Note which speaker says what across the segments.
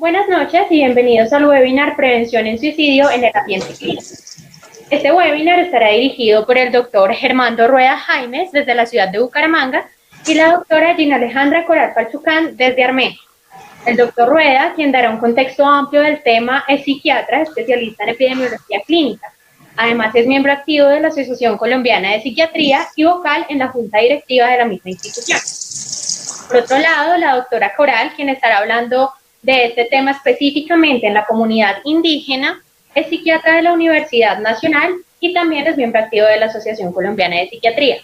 Speaker 1: Buenas noches y bienvenidos al webinar Prevención en Suicidio en el Ambiente Clínico. Este webinar estará dirigido por el doctor Germando Rueda Jaimes desde la ciudad de Bucaramanga y la doctora Gina Alejandra Coral Palchucán desde Armenia. El doctor Rueda, quien dará un contexto amplio del tema, es psiquiatra, especialista en epidemiología clínica. Además, es miembro activo de la Asociación Colombiana de Psiquiatría y vocal en la junta directiva de la misma institución. Por otro lado, la doctora Coral, quien estará hablando de este tema específicamente en la comunidad indígena, es psiquiatra de la Universidad Nacional y también es miembro activo de la Asociación Colombiana de Psiquiatría.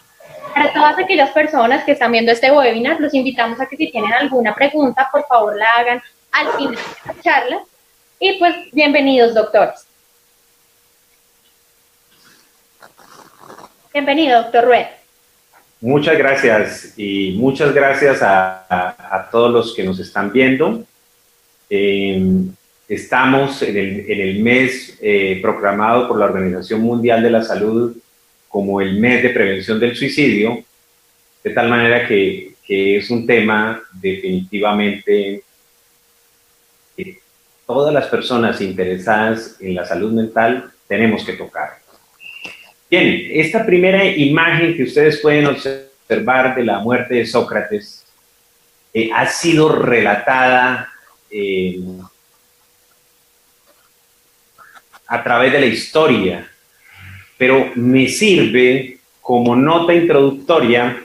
Speaker 1: Para todas aquellas personas que están viendo este webinar, los invitamos a que si tienen alguna pregunta, por favor la hagan al final de la charla. Y pues, bienvenidos, doctores. Bienvenido, doctor Rueda.
Speaker 2: Muchas gracias y muchas gracias a todos los que nos están viendo. Estamos en el mes proclamado por la Organización Mundial de la Salud como el mes de prevención del suicidio, de tal manera que es un tema definitivamente que todas las personas interesadas en la salud mental tenemos que tocar. Bien, esta primera imagen que ustedes pueden observar de la muerte de Sócrates ha sido relatada a través de la historia, pero me sirve como nota introductoria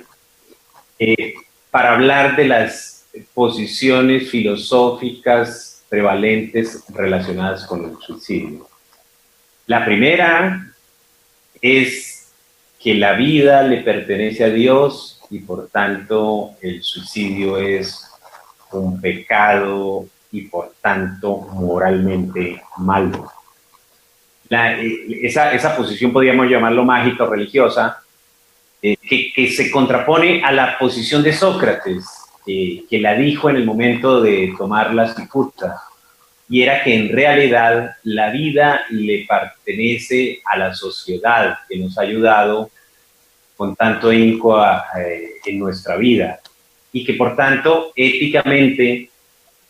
Speaker 2: para hablar de las posiciones filosóficas prevalentes relacionadas con el suicidio. La primera es que la vida le pertenece a Dios y por tanto el suicidio es un pecado y por tanto moralmente malo. Esa posición podríamos llamarlo mágica o religiosa, que se contrapone a la posición de Sócrates, que la dijo en el momento de tomar la cicuta, y era que en realidad la vida le pertenece a la sociedad que nos ha ayudado con tanto ahínco en nuestra vida, y que por tanto éticamente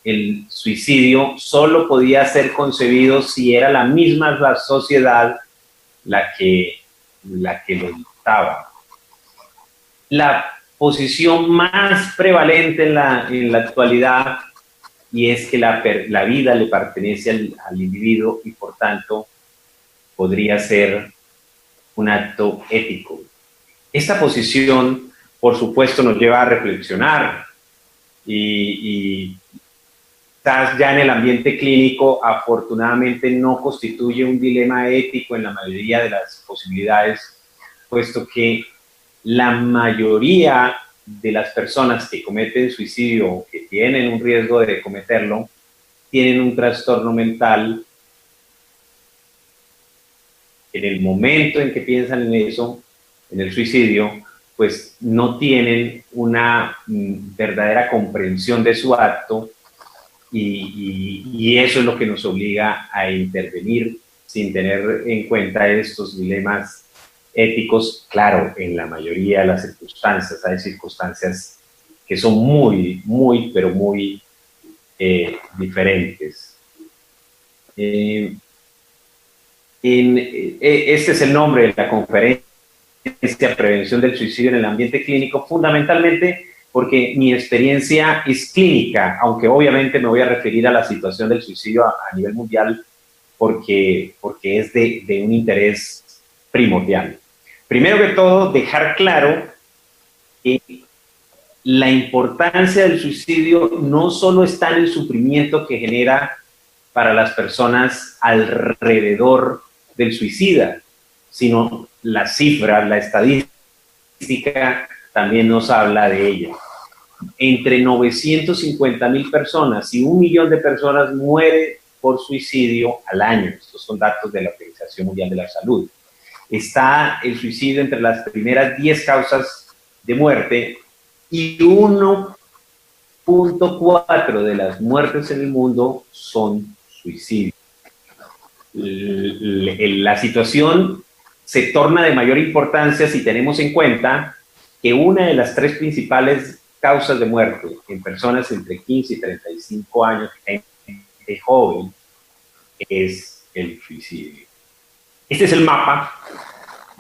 Speaker 2: el suicidio solo podía ser concebido si era la misma la sociedad la que lo dictaba. La posición más prevalente en la actualidad y es que la vida le pertenece al individuo y por tanto podría ser un acto ético. Esta posición, por supuesto, nos lleva a reflexionar y quizás ya en el ambiente clínico afortunadamente no constituye un dilema ético en la mayoría de las posibilidades, puesto que la mayoría de las personas que cometen suicidio o que tienen un riesgo de cometerlo, tienen un trastorno mental. En el momento en que piensan en eso, en el suicidio, pues no tienen una verdadera comprensión de su acto y eso es lo que nos obliga a intervenir sin tener en cuenta estos dilemas éticos, claro, en la mayoría de las circunstancias. Hay circunstancias que son muy diferentes. Este es el nombre de la conferencia, Prevención del Suicidio en el Ambiente Clínico, fundamentalmente porque mi experiencia es clínica, aunque obviamente me voy a referir a la situación del suicidio a nivel mundial porque es de un interés primordial. Primero que todo, dejar claro que la importancia del suicidio no solo está en el sufrimiento que genera para las personas alrededor del suicida, sino la cifra, la estadística también nos habla de ella. Entre 950,000 personas y 1 millón de personas mueren por suicidio al año. Estos son datos de la Organización Mundial de la Salud. Está el suicidio entre las primeras 10 causas de muerte y 1.4 de las muertes en el mundo son suicidios. La situación se torna de mayor importancia si tenemos en cuenta que una de las 3 principales causas de muerte en personas entre 15 y 35 años en gente joven es el suicidio. Este es el mapa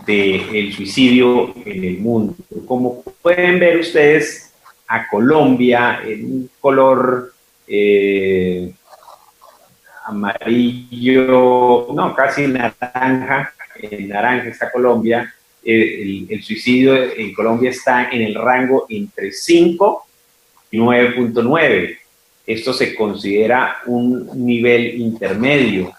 Speaker 2: del suicidio en el mundo. Como pueden ver ustedes, a Colombia en un color amarillo, no, casi naranja, en naranja está Colombia. El suicidio en Colombia está en el rango entre 5 y 9.9. Esto se considera un nivel intermedio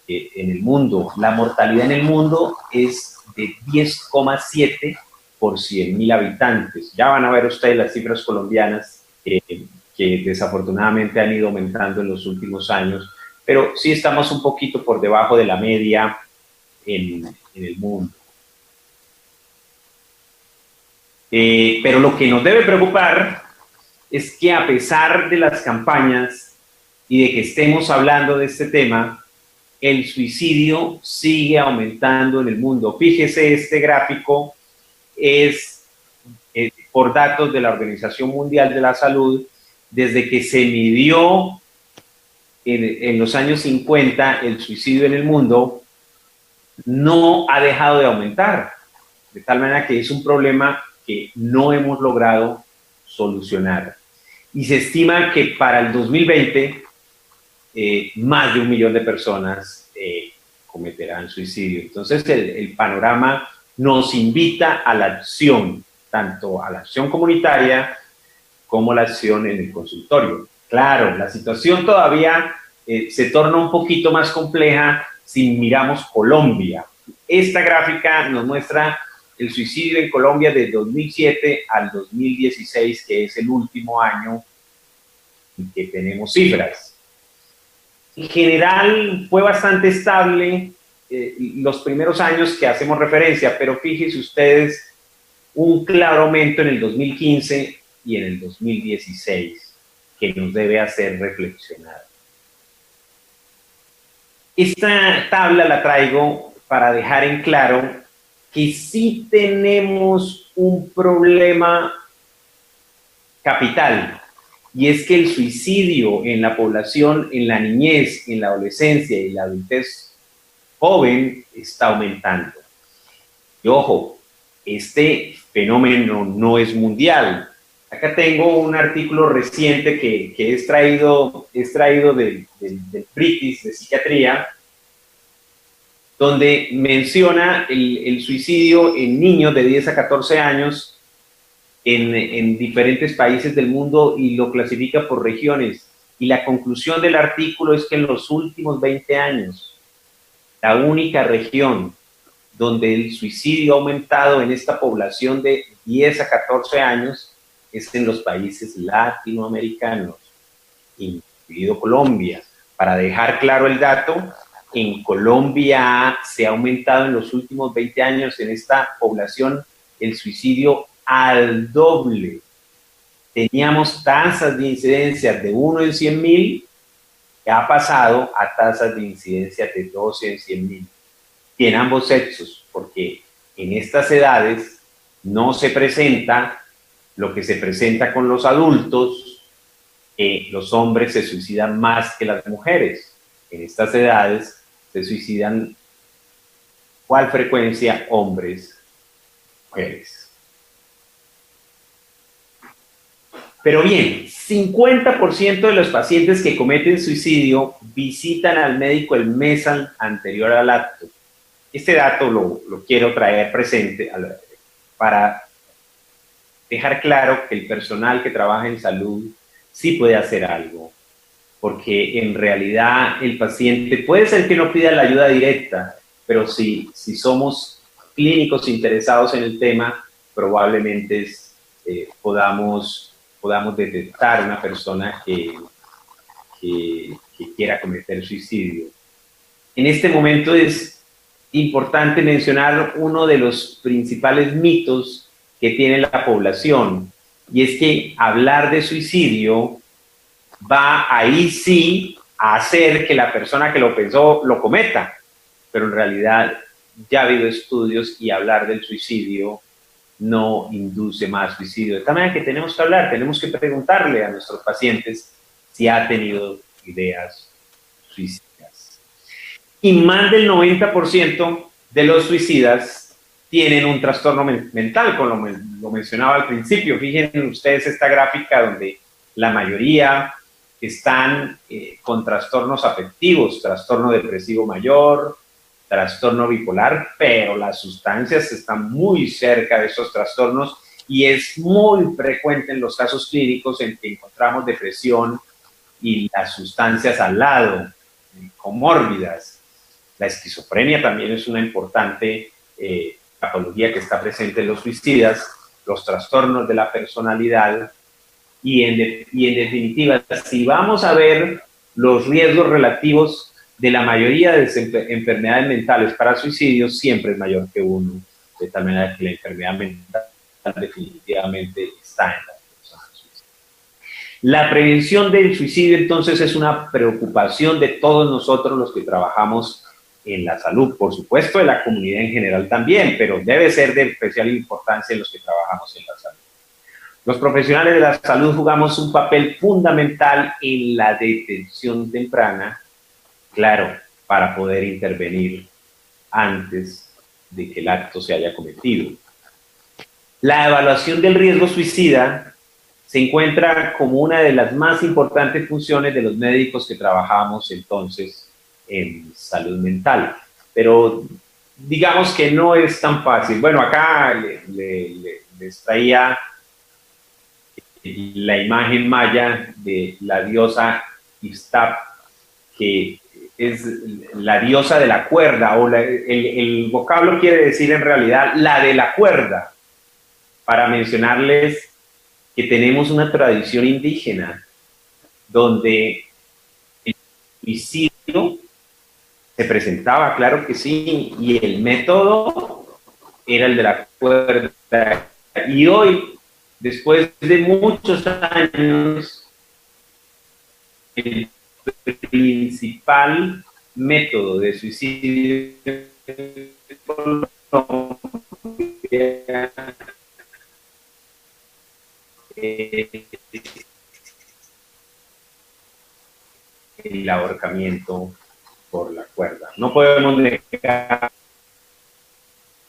Speaker 2: en el mundo. La mortalidad en el mundo es de 10,7 por 100.000 habitantes. Ya van a ver ustedes las cifras colombianas que desafortunadamente han ido aumentando en los últimos años, pero sí estamos un poquito por debajo de la media en el mundo. Pero lo que nos debe preocupar es que a pesar de las campañas y de que estemos hablando de este tema, el suicidio sigue aumentando en el mundo. Fíjese, este gráfico es por datos de la Organización Mundial de la Salud. Desde que se midió en los años 50 el suicidio en el mundo, no ha dejado de aumentar, de tal manera que es un problema que no hemos logrado solucionar. Y se estima que para el 2020 más de 1 millón de personas cometerán suicidio. Entonces el panorama nos invita a la acción, tanto a la acción comunitaria como la acción en el consultorio. Claro, la situación todavía se torna un poquito más compleja si miramos Colombia. Esta gráfica nos muestra el suicidio en Colombia de 2007 al 2016, que es el último año en que tenemos cifras. En general fue bastante estable los primeros años que hacemos referencia, pero fíjense ustedes un claro aumento en el 2015 y en el 2016 que nos debe hacer reflexionar. Esta tabla la traigo para dejar en claro que sí tenemos un problema capital, y es que el suicidio en la población, en la niñez, en la adolescencia y la adultez joven está aumentando. Y ojo, este fenómeno no es mundial. Acá tengo un artículo reciente que he extraído del British de psiquiatría, donde menciona el suicidio en niños de 10 a 14 años en diferentes países del mundo y lo clasifica por regiones. Y la conclusión del artículo es que en los últimos 20 años, la única región donde el suicidio ha aumentado en esta población de 10 a 14 años es en los países latinoamericanos, incluido Colombia. Para dejar claro el dato, en Colombia se ha aumentado en los últimos 20 años en esta población el suicidio al doble. Teníamos tasas de incidencia de 1 en 100.000, que ha pasado a tasas de incidencia de 12 en 100.000. Y en ambos sexos, porque en estas edades no se presenta lo que se presenta con los adultos, los hombres se suicidan más que las mujeres. En estas edades se suicidan, ¿cuál frecuencia? Hombres, mujeres. Pero bien, 50% de los pacientes que cometen suicidio visitan al médico el mes anterior al acto. Este dato lo quiero traer presente para dejar claro que el personal que trabaja en salud sí puede hacer algo, porque en realidad el paciente puede ser que no pida la ayuda directa, pero si somos clínicos interesados en el tema, probablemente podamos detectar una persona que quiera cometer suicidio. En este momento es importante mencionar uno de los principales mitos que tiene la población, y es que hablar de suicidio va ahí sí a hacer que la persona que lo pensó lo cometa, pero en realidad ya ha habido estudios y hablar del suicidio no induce más suicidio. De tal manera que tenemos que hablar, tenemos que preguntarle a nuestros pacientes si ha tenido ideas suicidas. Y más del 90% de los suicidas tienen un trastorno mental, como lo mencionaba al principio. Fíjense ustedes esta gráfica donde la mayoría están con trastornos afectivos, trastorno depresivo mayor, trastorno bipolar, pero las sustancias están muy cerca de esos trastornos y es muy frecuente en los casos clínicos en que encontramos depresión y las sustancias al lado, comórbidas. La esquizofrenia también es una importante patología que está presente en los suicidas, los trastornos de la personalidad y en definitiva, si vamos a ver los riesgos relativos de la mayoría de enfermedades mentales para suicidios, siempre es mayor que uno, de tal manera que la enfermedad mental definitivamente está en las personas suicidas. La prevención del suicidio entonces es una preocupación de todos nosotros los que trabajamos en la salud, por supuesto de la comunidad en general también, pero debe ser de especial importancia en los que trabajamos en la salud. Los profesionales de la salud jugamos un papel fundamental en la detección temprana, claro, para poder intervenir antes de que el acto se haya cometido. La evaluación del riesgo suicida se encuentra como una de las más importantes funciones de los médicos que trabajamos entonces en salud mental. Pero digamos que no es tan fácil. Bueno, acá les traía la imagen maya de la diosa Istap, que es la diosa de la cuerda, o el vocablo quiere decir en realidad la de la cuerda, para mencionarles que tenemos una tradición indígena donde el suicidio se presentaba, claro que sí, y el método era el de la cuerda. Y hoy, después de muchos años, el principal método de suicidio el ahorcamiento por la cuerda. No podemos negar.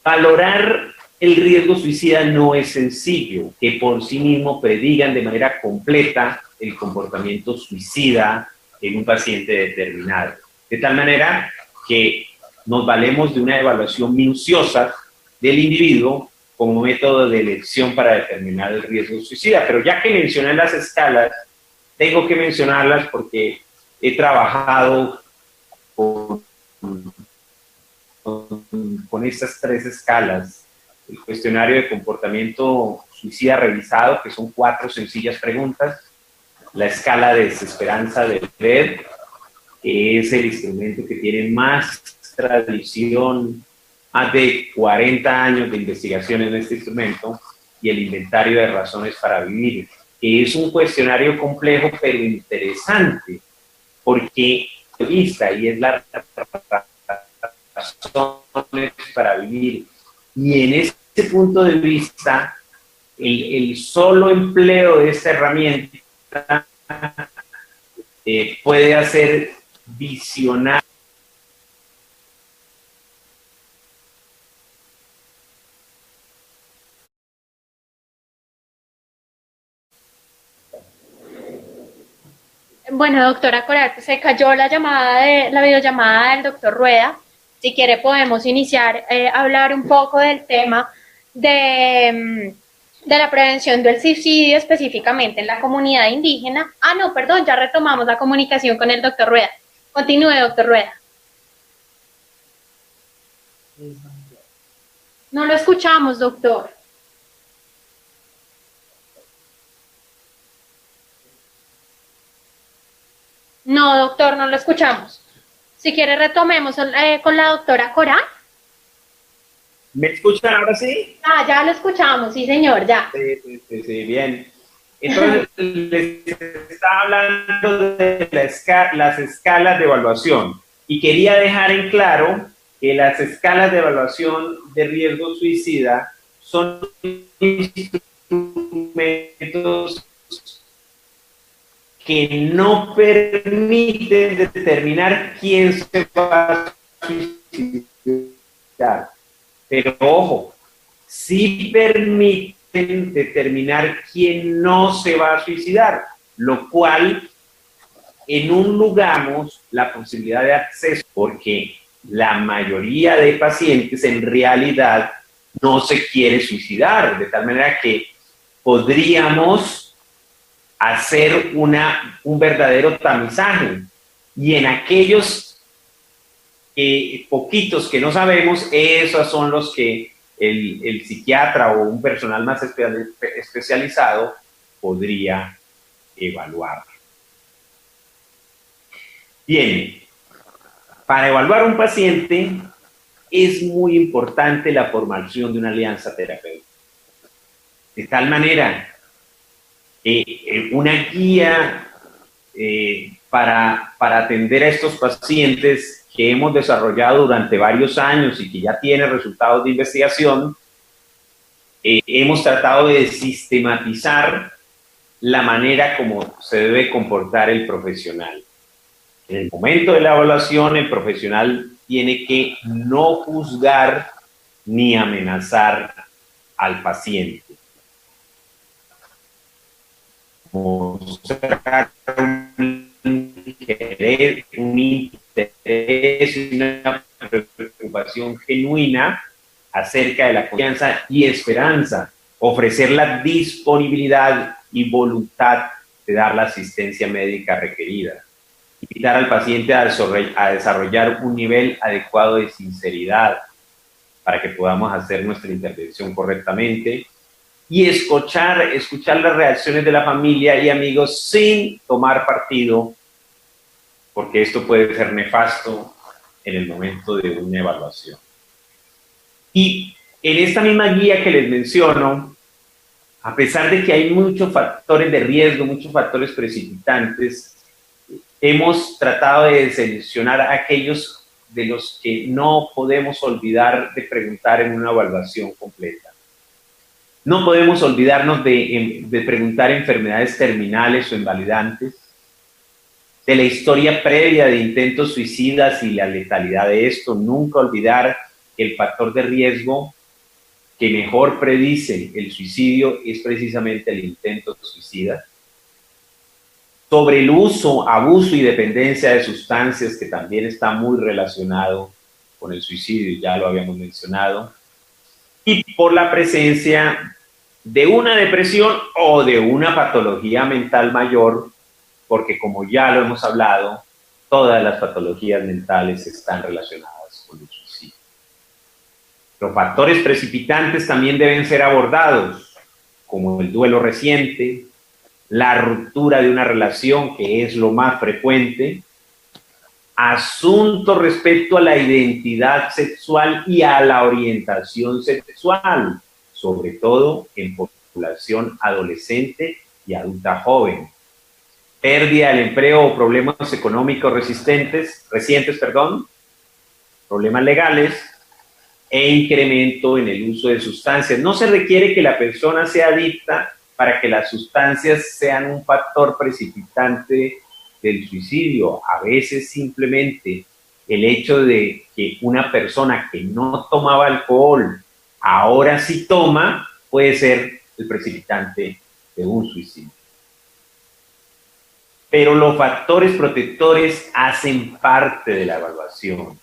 Speaker 2: Valorar el riesgo suicida no es sencillo, que por sí mismo predigan de manera completa el comportamiento suicida en un paciente determinado. De tal manera que nos valemos de una evaluación minuciosa del individuo como método de elección para determinar el riesgo suicida. Pero ya que mencioné las escalas, tengo que mencionarlas porque he trabajado con estas tres escalas. El cuestionario de comportamiento suicida revisado, que son 4 sencillas preguntas. La escala de desesperanza de Fred, que es el instrumento que tiene más tradición, más de 40 años de investigación en este instrumento, y el inventario de razones para vivir, que es un cuestionario complejo pero interesante, porque vista y es la razones para vivir. Y en este punto de vista, el solo empleo de esta herramienta puede hacer visionar
Speaker 1: Bueno, doctora Coral, se cayó la videollamada del doctor Rueda. Si quiere podemos iniciar a hablar un poco del tema de la prevención del suicidio específicamente en la comunidad indígena. Ah, no, perdón, ya retomamos la comunicación con el doctor Rueda. Continúe, doctor Rueda. No lo escuchamos, doctor. No, doctor, no lo escuchamos. Si quiere, retomemos con la doctora Coral.
Speaker 2: ¿Me escuchan ahora sí?
Speaker 1: Ah, ya lo escuchamos, sí, señor, ya.
Speaker 2: Sí, bien. Entonces, les estaba hablando de las escalas de evaluación y quería dejar en claro que las escalas de evaluación de riesgo suicida son instrumentos que no permiten determinar quién se va a suicidar. Pero ojo, sí permiten determinar quién no se va a suicidar, lo cual en un lugar la posibilidad de acceso, porque la mayoría de pacientes en realidad no se quiere suicidar, de tal manera que podríamos hacer un verdadero tamizaje. Y en aquellos poquitos que no sabemos, esos son los que el psiquiatra o un personal más especializado podría evaluar. Bien, para evaluar un paciente es muy importante la formación de una alianza terapéutica. De tal manera, una guía para atender a estos pacientes que hemos desarrollado durante varios años y que ya tiene resultados de investigación, hemos tratado de sistematizar la manera como se debe comportar el profesional. En el momento de la evaluación, el profesional tiene que no juzgar ni amenazar al paciente. Mostrar un interés y una preocupación genuina acerca de la confianza y esperanza, ofrecer la disponibilidad y voluntad de dar la asistencia médica requerida, invitar al paciente a desarrollar un nivel adecuado de sinceridad para que podamos hacer nuestra intervención correctamente, y escuchar las reacciones de la familia y amigos sin tomar partido, porque esto puede ser nefasto en el momento de una evaluación. Y en esta misma guía que les menciono, a pesar de que hay muchos factores de riesgo, muchos factores precipitantes, hemos tratado de seleccionar aquellos de los que no podemos olvidar de preguntar en una evaluación completa. No podemos olvidarnos de preguntar enfermedades terminales o invalidantes, de la historia previa de intentos suicidas y la letalidad de esto. Nunca olvidar que el factor de riesgo que mejor predice el suicidio es precisamente el intento suicida. Sobre el uso, abuso y dependencia de sustancias, que también está muy relacionado con el suicidio, ya lo habíamos mencionado. Y por la presencia de una depresión o de una patología mental mayor, porque como ya lo hemos hablado, todas las patologías mentales están relacionadas con el suicidio. Los factores precipitantes también deben ser abordados, como el duelo reciente, la ruptura de una relación, que es lo más frecuente, asuntos respecto a la identidad sexual y a la orientación sexual, sobre todo en población adolescente y adulta joven. Pérdida del empleo o problemas económicos recientes, problemas legales e incremento en el uso de sustancias. No se requiere que la persona sea adicta para que las sustancias sean un factor precipitante del suicidio. A veces simplemente el hecho de que una persona que no tomaba alcohol ahora sí toma puede ser el precipitante de un suicidio. Pero los factores protectores hacen parte de la evaluación.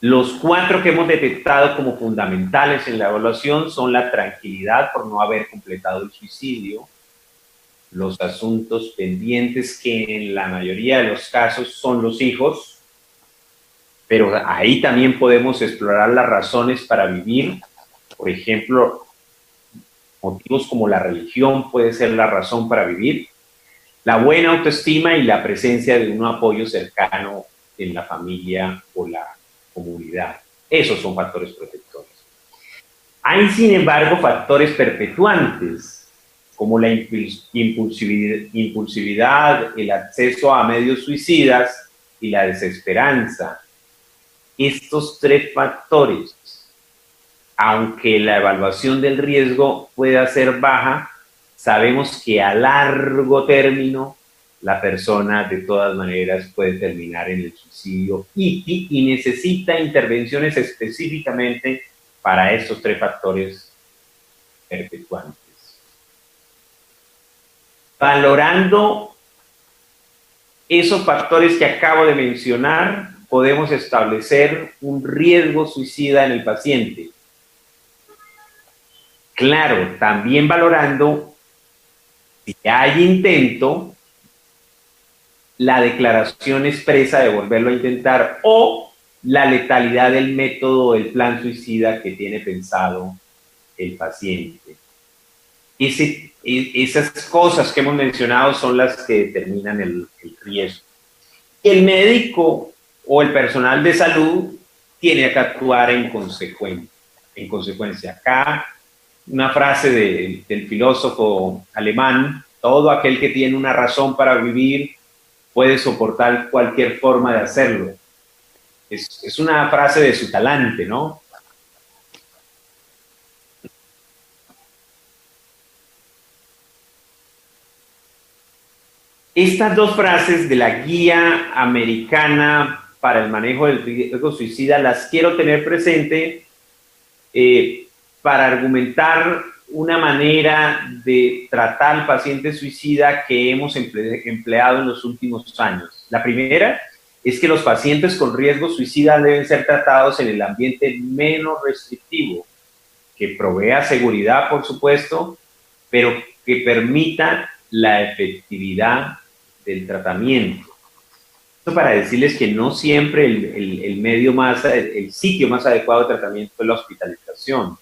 Speaker 2: Los 4 que hemos detectado como fundamentales en la evaluación son la tranquilidad por no haber completado el suicidio, los asuntos pendientes, que en la mayoría de los casos son los hijos, pero ahí también podemos explorar las razones para vivir. Por ejemplo, motivos como la religión puede ser la razón para vivir, la buena autoestima y la presencia de un apoyo cercano en la familia o la comunidad. Esos son factores protectores. Hay, sin embargo, factores perpetuantes, como la impulsividad, el acceso a medios suicidas y la desesperanza. Estos 3 factores, aunque la evaluación del riesgo pueda ser baja, sabemos que a largo término la persona de todas maneras puede terminar en el suicidio y necesita intervenciones específicamente para estos 3 factores perpetuantes. Valorando esos factores que acabo de mencionar, podemos establecer un riesgo suicida en el paciente. Claro, también valorando si hay intento, la declaración expresa de volverlo a intentar o la letalidad del método del plan suicida que tiene pensado el paciente. Esas cosas que hemos mencionado son las que determinan el riesgo. El médico o el personal de salud tiene que actuar en consecuencia. Acá una frase del filósofo alemán: todo aquel que tiene una razón para vivir puede soportar cualquier forma de hacerlo. Es una frase de su talante, ¿no? Estas 2 frases de la Guía Americana para el Manejo del Riesgo Suicida las quiero tener presente para argumentar una manera de tratar al paciente suicida que hemos empleado en los últimos años. La primera es que los pacientes con riesgo suicida deben ser tratados en el ambiente menos restrictivo, que provea seguridad, por supuesto, pero que permita la efectividad del tratamiento. Esto para decirles que no siempre el sitio más adecuado de tratamiento es la hospitalización.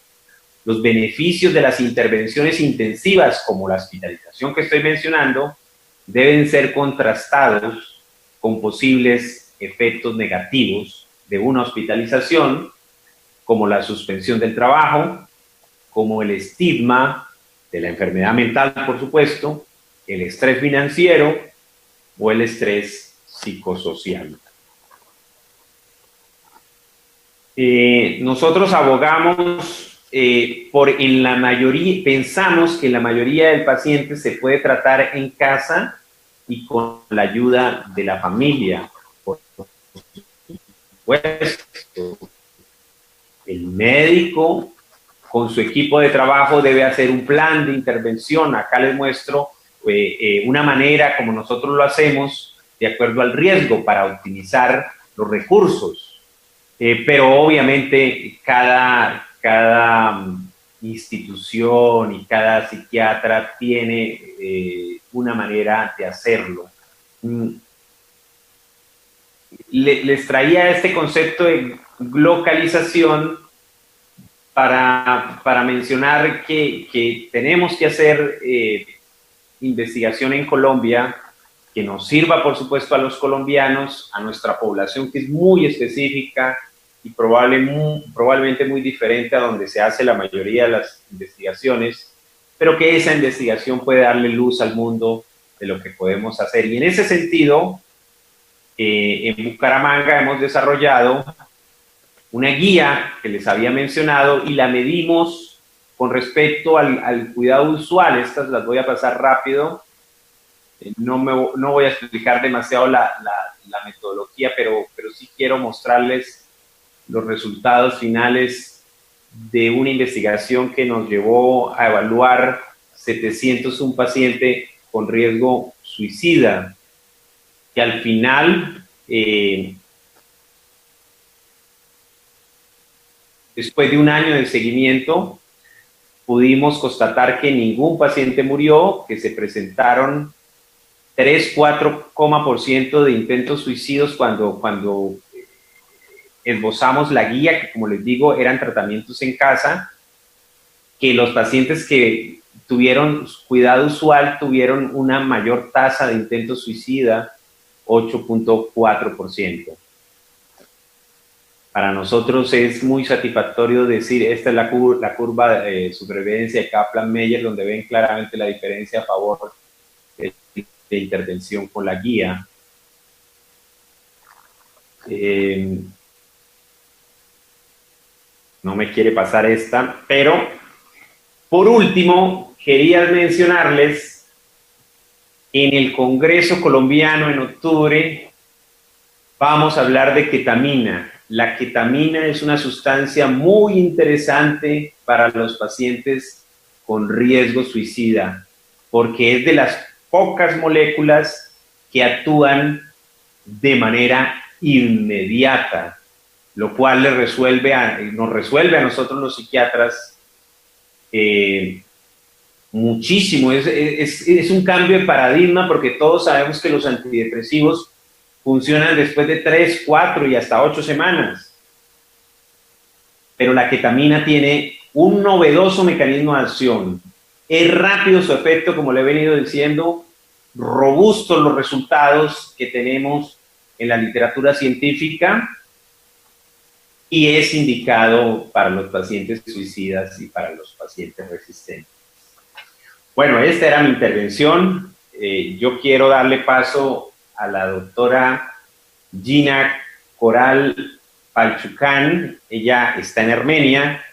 Speaker 2: Los beneficios de las intervenciones intensivas, como la hospitalización que estoy mencionando, deben ser contrastados con posibles efectos negativos de una hospitalización, como la suspensión del trabajo, como el estigma de la enfermedad mental, por supuesto, el estrés financiero o el estrés psicosocial. Nosotros abogamos pensamos que la mayoría del paciente se puede tratar en casa y con la ayuda de la familia. Por supuesto, el médico con su equipo de trabajo debe hacer un plan de intervención. Acá les muestro una manera como nosotros lo hacemos de acuerdo al riesgo para optimizar los recursos. Pero obviamente cada institución y cada psiquiatra tiene una manera de hacerlo. Les traía este concepto de localización para mencionar que tenemos que hacer investigación en Colombia que nos sirva, por supuesto, a los colombianos, a nuestra población, que es muy específica y probablemente muy diferente a donde se hace la mayoría de las investigaciones, pero que esa investigación puede darle luz al mundo de lo que podemos hacer. Y en ese sentido, en Bucaramanga hemos desarrollado una guía que les había mencionado y la medimos con respecto al cuidado usual. Estas las voy a pasar rápido. No voy a explicar demasiado la metodología, pero sí quiero mostrarles los resultados finales de una investigación que nos llevó a evaluar 701 pacientes con riesgo suicida, que al final, después de un año de seguimiento, pudimos constatar que ningún paciente murió, que se presentaron 3-4% de intentos suicidios cuando esbozamos la guía, que como les digo, eran tratamientos en casa, que los pacientes que tuvieron cuidado usual tuvieron una mayor tasa de intentos suicida, 8.4%. Para nosotros es muy satisfactorio decir, esta es la curva de supervivencia de Kaplan-Meier, donde ven claramente la diferencia a favor de intervención con la guía. No me quiere pasar esta, pero por último, quería mencionarles, en el Congreso colombiano en octubre vamos a hablar de ketamina. La ketamina es una sustancia muy interesante para los pacientes con riesgo suicida, porque es de las pocas moléculas que actúan de manera inmediata, lo cual nos resuelve a nosotros los psiquiatras muchísimo. Es un cambio de paradigma, porque todos sabemos que los antidepresivos funcionan después de 3, 4 y hasta 8 semanas. Pero la ketamina tiene un novedoso mecanismo de acción. Es rápido su efecto, como le he venido diciendo, robustos los resultados que tenemos en la literatura científica, y es indicado para los pacientes suicidas y para los pacientes resistentes. Bueno, esta era mi intervención. Yo quiero darle paso a la doctora Gina Coral Palchucán. Ella está en Armenia,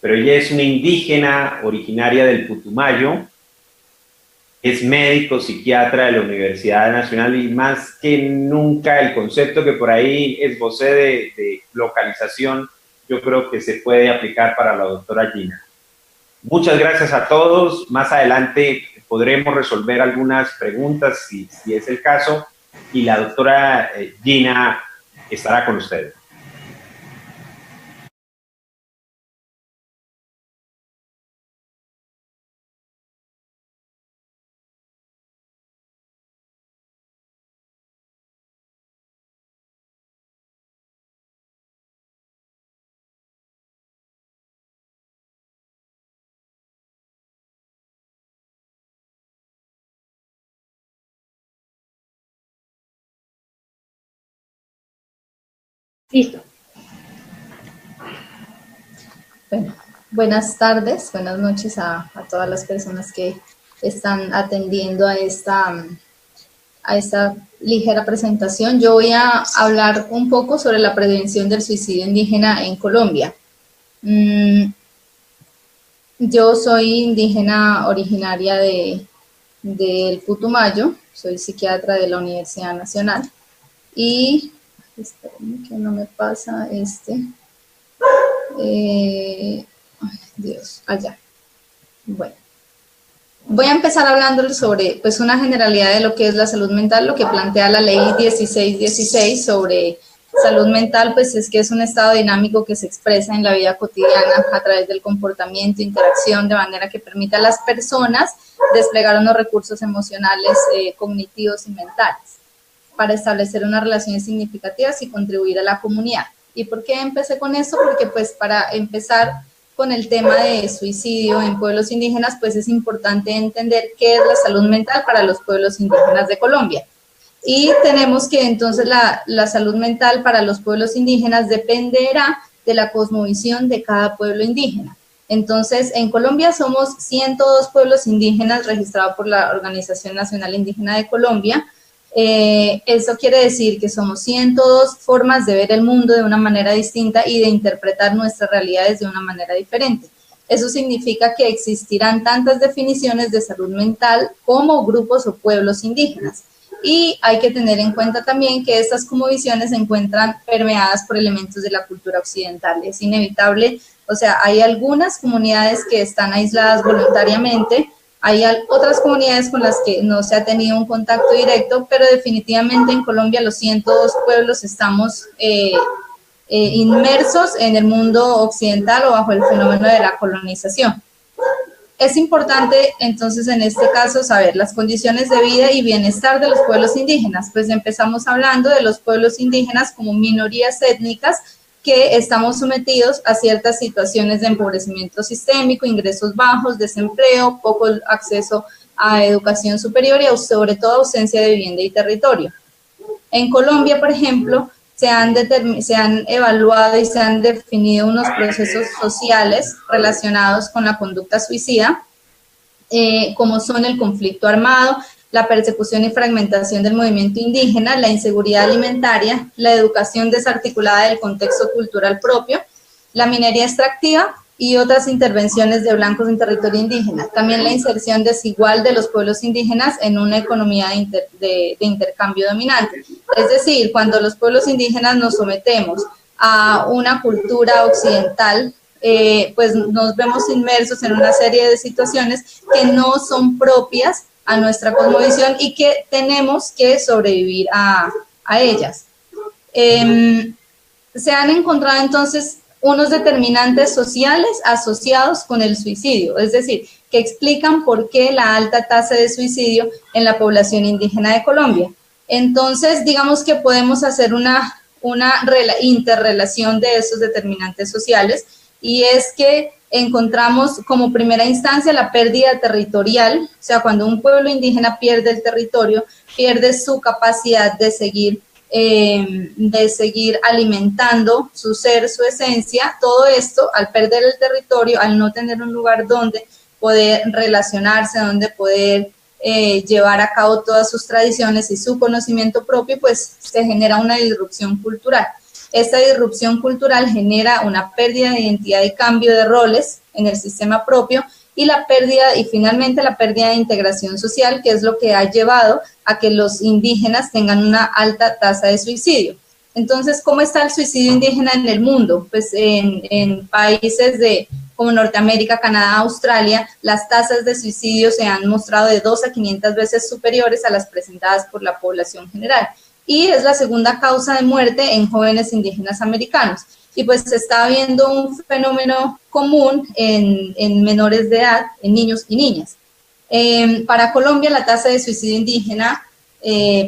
Speaker 2: pero ella es una indígena originaria del Putumayo, es médico psiquiatra de la Universidad Nacional, y más que nunca el concepto que por ahí esbocé de localización, yo creo que se puede aplicar para la doctora Gina. Muchas gracias a todos. Más adelante podremos resolver algunas preguntas si es el caso, y la doctora Gina estará con ustedes.
Speaker 1: Listo.
Speaker 3: Bueno, buenas tardes, buenas noches a todas las personas que están atendiendo a esta ligera presentación. Yo voy a hablar un poco sobre la prevención del suicidio indígena en Colombia. Yo soy indígena originaria del Putumayo, soy psiquiatra de la Universidad Nacional, y espérenme que no me pasa ay, Dios, allá. Bueno, voy a empezar hablándoles sobre pues una generalidad de lo que es la salud mental. Lo que plantea la ley 1616 sobre salud mental, pues es que es un estado dinámico que se expresa en la vida cotidiana a través del comportamiento, interacción, de manera que permita a las personas desplegar unos recursos emocionales, cognitivos y mentales para establecer unas relaciones significativas y contribuir a la comunidad. ¿Y por qué empecé con esto? Porque pues para empezar con el tema de suicidio en pueblos indígenas, pues es importante entender qué es la salud mental para los pueblos indígenas de Colombia. Y tenemos que entonces la salud mental para los pueblos indígenas dependerá de la cosmovisión de cada pueblo indígena. Entonces, en Colombia somos 102 pueblos indígenas registrados por la Organización Nacional Indígena de Colombia. Eso quiere decir que somos 102 formas de ver el mundo de una manera distinta y de interpretar nuestras realidades de una manera diferente. Eso significa que existirán tantas definiciones de salud mental como grupos o pueblos indígenas. Y hay que tener en cuenta también que estas cosmovisiones se encuentran permeadas por elementos de la cultura occidental. Es inevitable, o sea, hay algunas comunidades que están aisladas voluntariamente, hay otras comunidades con las que no se ha tenido un contacto directo, pero definitivamente en Colombia los 102 pueblos estamos inmersos en el mundo occidental o bajo el fenómeno de la colonización. Es importante entonces en este caso saber las condiciones de vida y bienestar de los pueblos indígenas. Pues empezamos hablando de los pueblos indígenas como minorías étnicas que estamos sometidos a ciertas situaciones de empobrecimiento sistémico, ingresos bajos, desempleo, poco acceso a educación superior y sobre todo ausencia de vivienda y territorio. En Colombia, por ejemplo, se han evaluado y se han definido unos procesos sociales relacionados con la conducta suicida, como son el conflicto armado, la persecución y fragmentación del movimiento indígena, la inseguridad alimentaria, la educación desarticulada del contexto cultural propio, la minería extractiva y otras intervenciones de blancos en territorio indígena. También la inserción desigual de los pueblos indígenas en una economía de intercambio dominante. Es decir, cuando los pueblos indígenas nos sometemos a una cultura occidental, pues nos vemos inmersos en una serie de situaciones que no son propias a nuestra cosmovisión y que tenemos que sobrevivir a ellas. Se han encontrado entonces unos determinantes sociales asociados con el suicidio, es decir, que explican por qué la alta tasa de suicidio en la población indígena de Colombia. Entonces, digamos que podemos hacer una interrelación de esos determinantes sociales, y es que encontramos como primera instancia la pérdida territorial, o sea, cuando un pueblo indígena pierde el territorio, pierde su capacidad de seguir alimentando su ser, su esencia. Todo esto, al perder el territorio, al no tener un lugar donde poder relacionarse, donde poder llevar a cabo todas sus tradiciones y su conocimiento propio, pues se genera una disrupción cultural. Esta disrupción cultural genera una pérdida de identidad y cambio de roles en el sistema propio, y finalmente la pérdida de integración social, que es lo que ha llevado a que los indígenas tengan una alta tasa de suicidio. Entonces, ¿cómo está el suicidio indígena en el mundo? Pues en países como Norteamérica, Canadá, Australia, las tasas de suicidio se han mostrado de 2 a 500 veces superiores a las presentadas por la población general, y es la segunda causa de muerte en jóvenes indígenas americanos. Y pues se está viendo un fenómeno común en menores de edad, en niños y niñas. Para Colombia, la tasa de suicidio indígena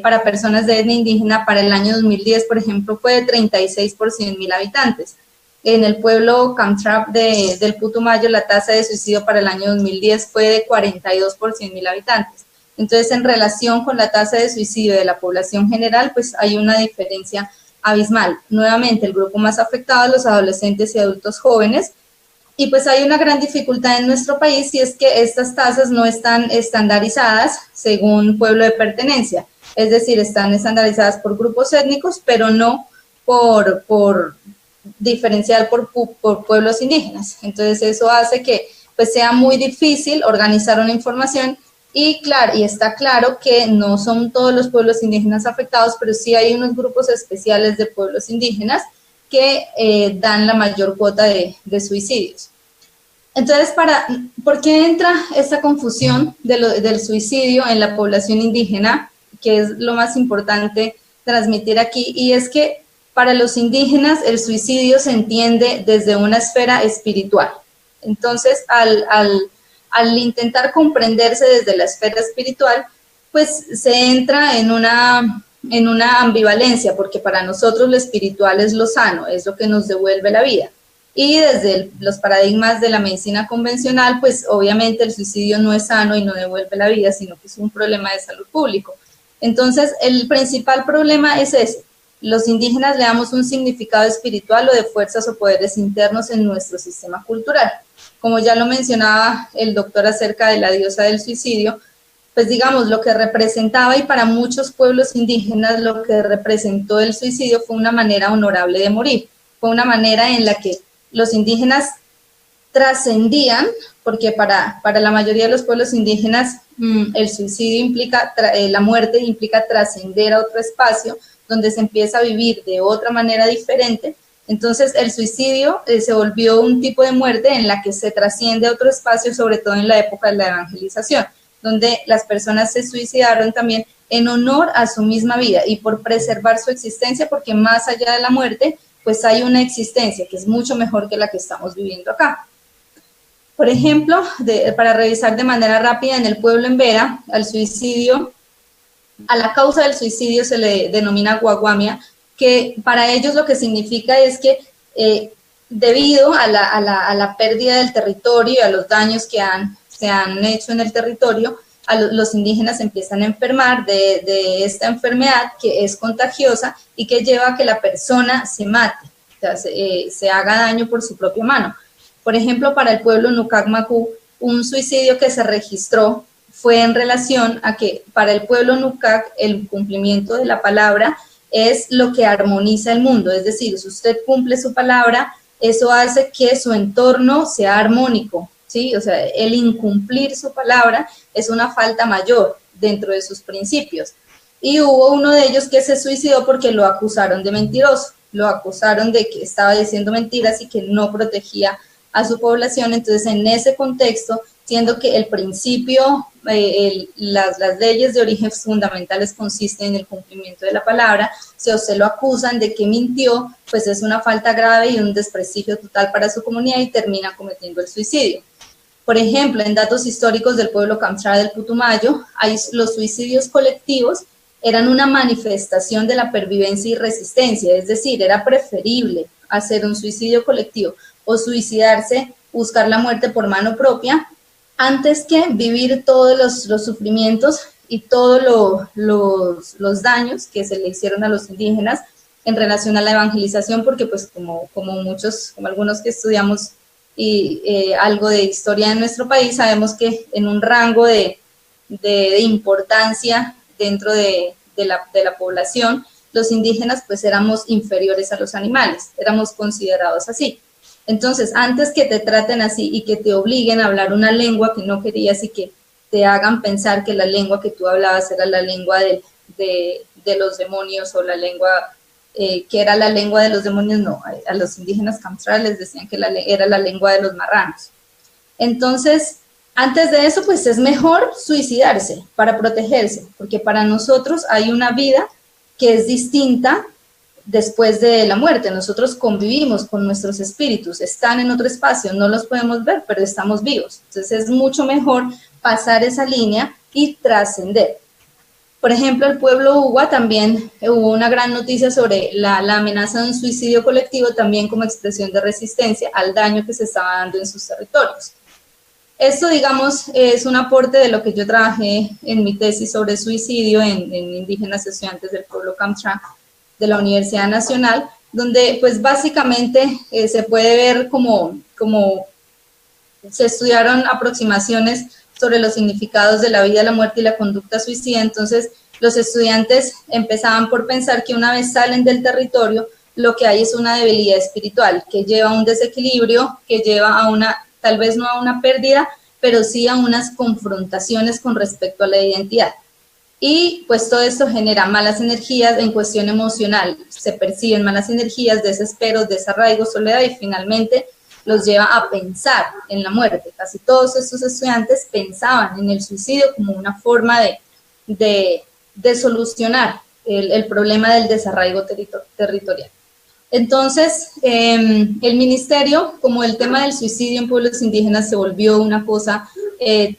Speaker 3: para personas de etnia indígena para el año 2010, por ejemplo, fue de 36 por 100.000 habitantes. En el pueblo Camtrap del Putumayo, la tasa de suicidio para el año 2010 fue de 42 por 100.000 habitantes. Entonces, en relación con la tasa de suicidio de la población general, pues hay una diferencia abismal. Nuevamente, el grupo más afectado es los adolescentes y adultos jóvenes, y pues hay una gran dificultad en nuestro país, y es que estas tasas no están estandarizadas según pueblo de pertenencia, es decir, están estandarizadas por grupos étnicos, pero no por diferencial por pueblos indígenas. Entonces eso hace que pues sea muy difícil organizar una información. Y está claro que no son todos los pueblos indígenas afectados, pero sí hay unos grupos especiales de pueblos indígenas que dan la mayor cuota de suicidios. Entonces, ¿por qué entra esta confusión del suicidio en la población indígena? Que es lo más importante transmitir aquí, y es que para los indígenas el suicidio se entiende desde una esfera espiritual. Entonces, al intentar comprenderse desde la esfera espiritual, pues se entra en una ambivalencia, porque para nosotros lo espiritual es lo sano, es lo que nos devuelve la vida. Y desde los paradigmas de la medicina convencional, pues obviamente el suicidio no es sano y no devuelve la vida, sino que es un problema de salud pública. Entonces, el principal problema es ese. Los indígenas le damos un significado espiritual o de fuerzas o poderes internos en nuestro sistema cultural. Como ya lo mencionaba el doctor acerca de la diosa del suicidio, pues digamos, lo que representaba, y para muchos pueblos indígenas lo que representó el suicidio fue una manera honorable de morir. Fue una manera en la que los indígenas trascendían, porque para la mayoría de los pueblos indígenas el suicidio implica, la muerte implica trascender a otro espacio donde se empieza a vivir de otra manera diferente. Entonces el suicidio se volvió un tipo de muerte en la que se trasciende a otro espacio, sobre todo en la época de la evangelización, donde las personas se suicidaron también en honor a su misma vida y por preservar su existencia, porque más allá de la muerte, pues hay una existencia que es mucho mejor que la que estamos viviendo acá. Por ejemplo, para revisar de manera rápida, en el pueblo Embera, a la causa del suicidio se le denomina guaguamia, que para ellos lo que significa es que debido a la pérdida del territorio y a los daños que se han hecho en el territorio, los indígenas empiezan a enfermar de esta enfermedad que es contagiosa y que lleva a que la persona se mate, o sea, se haga daño por su propia mano. Por ejemplo, para el pueblo Nucag-Macú, un suicidio que se registró fue en relación a que para el pueblo Nucag el cumplimiento de la palabra es lo que armoniza el mundo, es decir, si usted cumple su palabra, eso hace que su entorno sea armónico, ¿sí? O sea, el incumplir su palabra es una falta mayor dentro de sus principios. Y hubo uno de ellos que se suicidó porque lo acusaron de mentiroso, lo acusaron de que estaba diciendo mentiras y que no protegía a su población. Entonces, en ese contexto, siendo que el principio, las leyes de origen fundamentales consisten en el cumplimiento de la palabra, si a usted lo acusan de que mintió, pues es una falta grave y un desprestigio total para su comunidad y termina cometiendo el suicidio. Por ejemplo, en datos históricos del pueblo Kamsara del Putumayo, los suicidios colectivos eran una manifestación de la pervivencia y resistencia, es decir, era preferible hacer un suicidio colectivo o suicidarse, buscar la muerte por mano propia, antes que vivir todos los sufrimientos y todos los daños que se le hicieron a los indígenas en relación a la evangelización, porque pues como algunos que estudiamos algo de historia en nuestro país, sabemos que en un rango de importancia dentro de la población, los indígenas pues éramos inferiores a los animales, éramos considerados así. Entonces, antes que te traten así y que te obliguen a hablar una lengua que no querías y que te hagan pensar que la lengua que tú hablabas era la lengua de los demonios o la lengua que era la lengua de los demonios, no, a los indígenas Kamsara les decían que era la lengua de los marranos. Entonces, antes de eso, pues es mejor suicidarse para protegerse, porque para nosotros hay una vida que es distinta después de la muerte. Nosotros convivimos con nuestros espíritus, están en otro espacio, no los podemos ver, pero estamos vivos. Entonces es mucho mejor pasar esa línea y trascender. Por ejemplo, el pueblo Uwa también hubo una gran noticia sobre la amenaza de un suicidio colectivo, también como expresión de resistencia al daño que se estaba dando en sus territorios. Esto, digamos, es un aporte de lo que yo trabajé en mi tesis sobre suicidio en indígenas estudiantes del pueblo Kamsara de la Universidad Nacional, donde pues básicamente se puede ver como se estudiaron aproximaciones sobre los significados de la vida, la muerte y la conducta suicida. Entonces los estudiantes empezaban por pensar que una vez salen del territorio, lo que hay es una debilidad espiritual, que lleva a un desequilibrio, que lleva a una, tal vez no a una pérdida, pero sí a unas confrontaciones con respecto a la identidad. Y pues todo esto genera malas energías en cuestión emocional, se perciben malas energías, desespero, desarraigo, soledad y finalmente los lleva a pensar en la muerte. Casi todos estos estudiantes pensaban en el suicidio como una forma de solucionar el problema del desarraigo territorial. Entonces, el ministerio, como el tema del suicidio en pueblos indígenas se volvió una cosa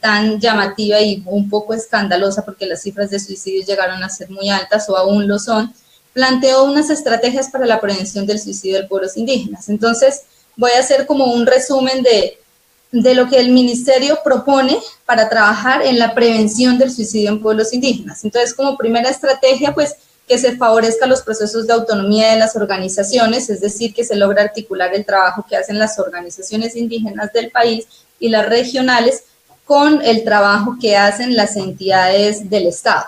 Speaker 3: tan llamativa y un poco escandalosa porque las cifras de suicidios llegaron a ser muy altas o aún lo son, planteó unas estrategias para la prevención del suicidio de pueblos indígenas. Entonces, voy a hacer como un resumen de lo que el ministerio propone para trabajar en la prevención del suicidio en pueblos indígenas. Entonces, como primera estrategia, pues, que se favorezca los procesos de autonomía de las organizaciones, es decir, que se logra articular el trabajo que hacen las organizaciones indígenas del país y las regionales con el trabajo que hacen las entidades del Estado.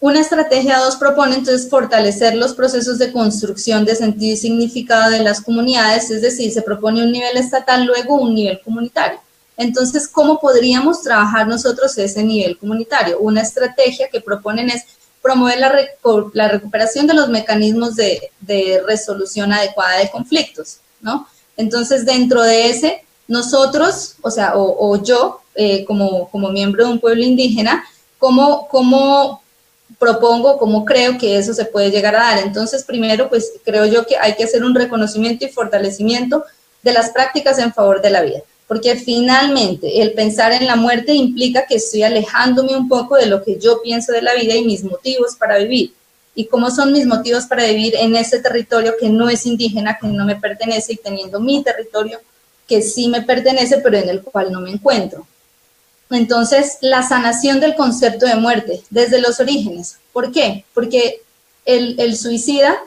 Speaker 3: Una estrategia 2 propone entonces fortalecer los procesos de construcción de sentido y significado de las comunidades, es decir, se propone un nivel estatal, luego un nivel comunitario. Entonces, ¿cómo podríamos trabajar nosotros ese nivel comunitario? Una estrategia que proponen es promover la recuperación de los mecanismos de resolución adecuada de conflictos, ¿no? Entonces, dentro de ese, nosotros, o yo, como miembro de un pueblo indígena, ¿cómo propongo, cómo creo que eso se puede llegar a dar? Entonces, primero, pues, creo yo que hay que hacer un reconocimiento y fortalecimiento de las prácticas en favor de la vida, porque finalmente el pensar en la muerte implica que estoy alejándome un poco de lo que yo pienso de la vida y mis motivos para vivir. ¿Y cómo son mis motivos para vivir en ese territorio que no es indígena, que no me pertenece, y teniendo mi territorio que sí me pertenece, pero en el cual no me encuentro? Entonces, la sanación del concepto de muerte desde los orígenes. ¿Por qué? Porque el suicida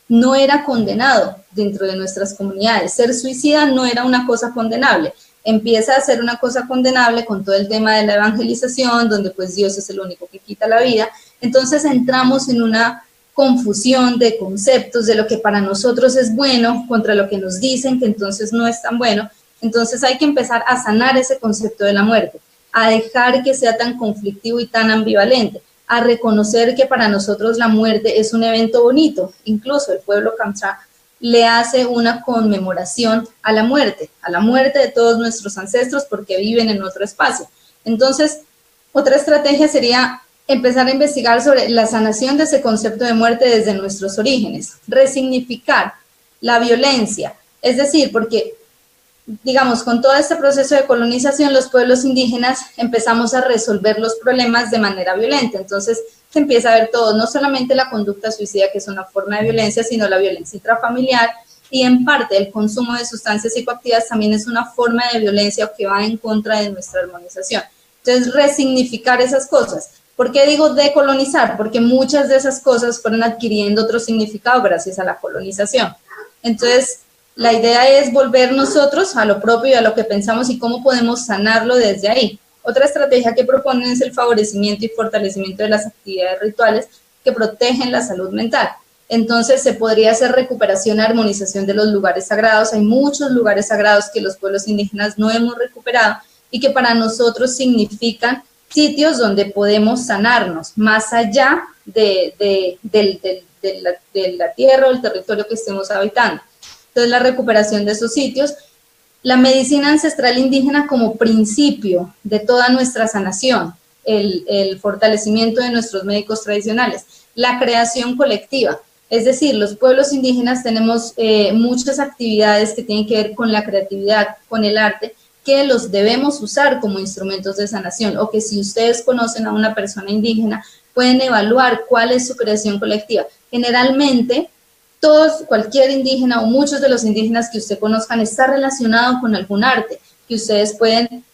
Speaker 3: no era condenado dentro de nuestras comunidades. Ser suicida no era una cosa condenable. Empieza a ser una cosa condenable con todo el tema de la evangelización, donde pues Dios es el único que quita la vida. Entonces entramos en una confusión de conceptos, de lo que para nosotros es bueno contra lo que nos dicen que entonces no es tan bueno. Entonces hay que empezar a sanar ese concepto de la muerte, a dejar que sea tan conflictivo y tan ambivalente, a reconocer que para nosotros la muerte es un evento bonito. Incluso el pueblo Kamcha le hace una conmemoración a la muerte de todos nuestros ancestros porque viven en otro espacio. Entonces, otra estrategia sería empezar a investigar sobre la sanación de ese concepto de muerte desde nuestros orígenes, resignificar la violencia, es decir, porque, digamos, con todo este proceso de colonización, los pueblos indígenas empezamos a resolver los problemas de manera violenta, entonces se empieza a ver todo, no solamente la conducta suicida, que es una forma de violencia, sino la violencia intrafamiliar, y en parte el consumo de sustancias psicoactivas también es una forma de violencia que va en contra de nuestra armonización. Entonces, resignificar esas cosas. ¿Por qué digo decolonizar? Porque muchas de esas cosas fueron adquiriendo otro significado gracias a la colonización. Entonces, la idea es volver nosotros a lo propio y a lo que pensamos y cómo podemos sanarlo desde ahí. Otra estrategia que proponen es el favorecimiento y fortalecimiento de las actividades rituales que protegen la salud mental. Entonces, se podría hacer recuperación y armonización de los lugares sagrados. Hay muchos lugares sagrados que los pueblos indígenas no hemos recuperado y que para nosotros significan sitios donde podemos sanarnos, más allá de la tierra o el territorio que estemos habitando. Entonces, la recuperación de esos sitios, la medicina ancestral indígena como principio de toda nuestra sanación, el fortalecimiento de nuestros médicos tradicionales, la creación colectiva, es decir, los pueblos indígenas tenemos muchas actividades que tienen que ver con la creatividad, con el arte, que los debemos usar como instrumentos de sanación, o que si ustedes conocen a una persona indígena, pueden evaluar cuál es su creación colectiva. Generalmente, cualquier indígena o muchos de los indígenas que usted conozcan está relacionado con algún arte, que ustedes pueden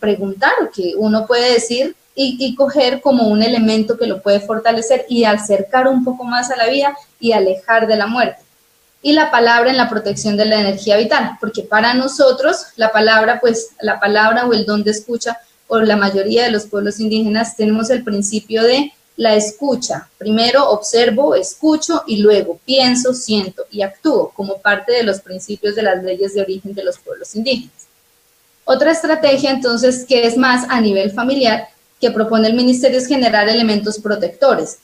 Speaker 3: preguntar, o que uno puede decir y coger como un elemento que lo puede fortalecer y acercar un poco más a la vida y alejar de la muerte. Y la palabra en la protección de la energía vital, porque para nosotros la palabra o el don de escucha, por la mayoría de los pueblos indígenas tenemos el principio de la escucha. Primero observo, escucho y luego pienso, siento y actúo como parte de los principios de las leyes de origen de los pueblos indígenas. Otra estrategia entonces que es más a nivel familiar que propone el ministerio es generar elementos protectores.